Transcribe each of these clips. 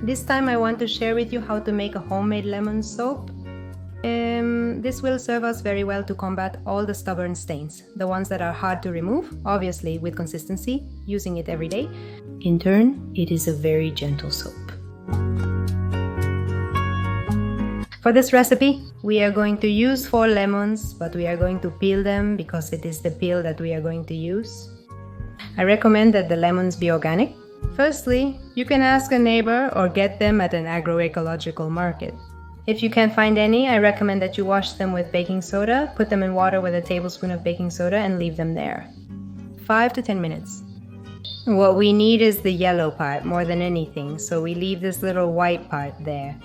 This time I want to share with you how to make a homemade lemon soap. This will serve us very well to combat all the stubborn stains, the ones that are hard to remove, obviously with consistency, using it every day. In turn, it is a very gentle soap. For this recipe, we are going to use 4 lemons, but we are going to peel them because it is the peel that we are going to use. I recommend that the lemons be organic. Firstly, you can ask a neighbor or get them at an agroecological market. If you can't find any, I recommend that you wash them with baking soda, put them in water with a tablespoon of baking soda and leave them there. 5 to 10 minutes. What we need is the yellow part more than anything, so we leave this little white part there.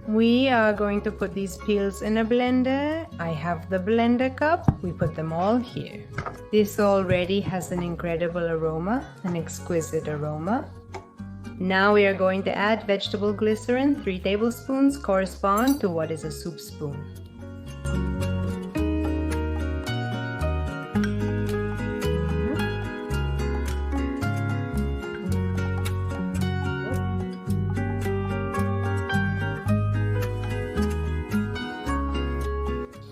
We are going to put these peels in a blender. I have the blender cup. We put them all here. This already has an incredible aroma, an exquisite aroma. Now we are going to add vegetable glycerin. 3 tablespoons correspond to what is a soup spoon.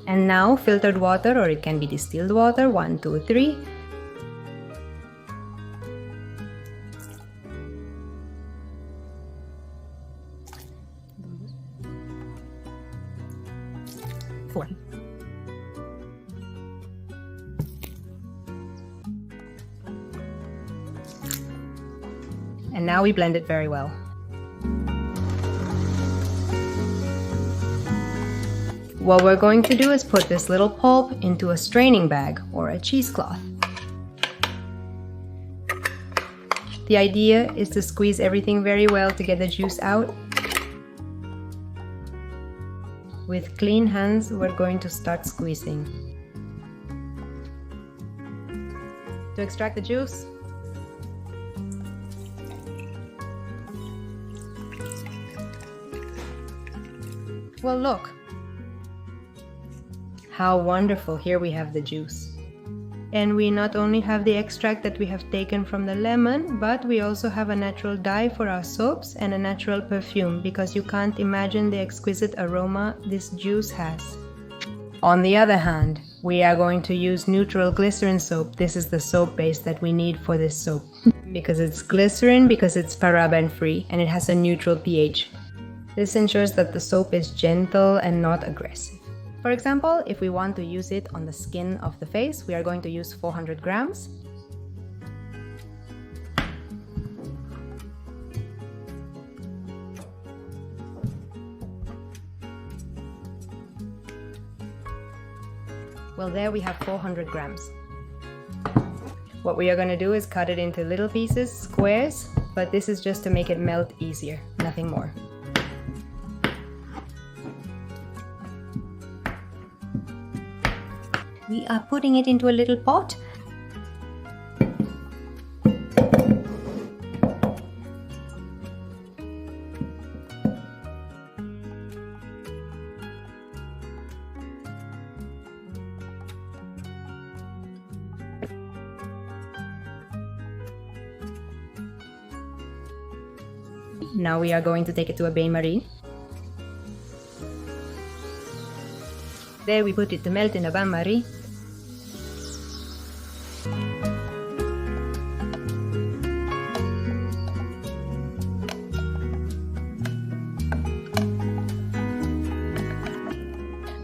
And now filtered water, or it can be distilled water, 1, 2, 3. Four. And now we blend it very well. What we're going to do is put this little pulp into a straining bag or a cheesecloth. The idea is to squeeze everything very well to get the juice out. With clean hands, we're going to start squeezing. To extract the juice, well, look. How wonderful, here we have the juice. And we not only have the extract that we have taken from the lemon, but we also have a natural dye for our soaps and a natural perfume, because you can't imagine the exquisite aroma this juice has. On the other hand, we are going to use neutral glycerin soap. This is the soap base that we need for this soap. Because it's glycerin, because it's paraben free, and it has a neutral pH. This ensures that the soap is gentle and not aggressive. For example, if we want to use it on the skin of the face, we are going to use 400 grams. Well, there we have 400 grams. What we are going to do is cut it into little pieces, squares, but this is just to make it melt easier, nothing more. We are putting it into a little pot. Now we are going to take it to a bain-marie. There we put it to melt in a bain-marie.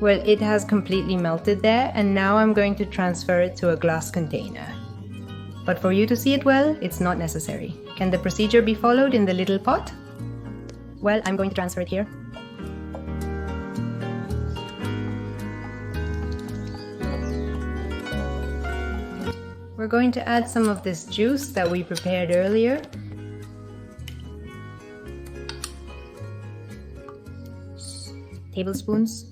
Well, it has completely melted there, and now I'm going to transfer it to a glass container. But for you to see it well, it's not necessary. Can the procedure be followed in the little pot? Well, I'm going to transfer it here. We're going to add some of this juice that we prepared earlier. Tablespoons.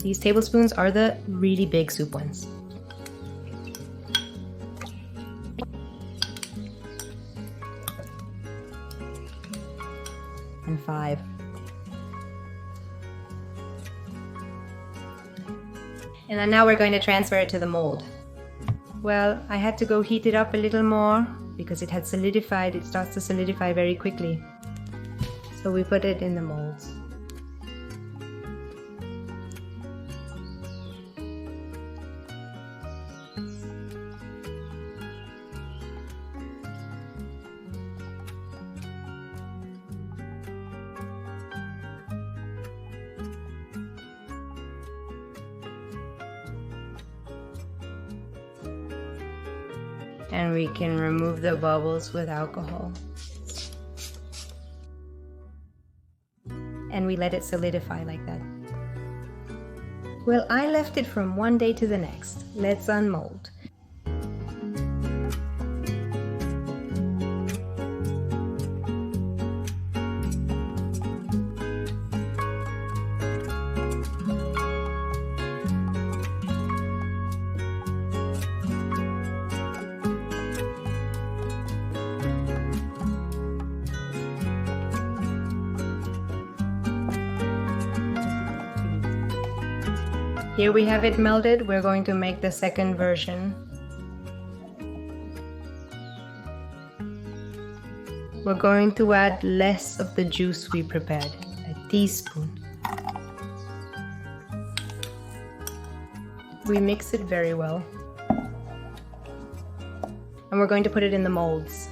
These tablespoons are the really big soup ones. And 5. And then now we're going to transfer it to the mold. Well, I had to go heat it up a little more because it had solidified. It starts to solidify very quickly. So we put it in the molds. And we can remove the bubbles with alcohol. And we let it solidify like that. Well, I left it from one day to the next. Let's unmold. Here we have it melted. We're going to make the second version. We're going to add less of the juice we prepared, a teaspoon. We mix it very well. And we're going to put it in the molds.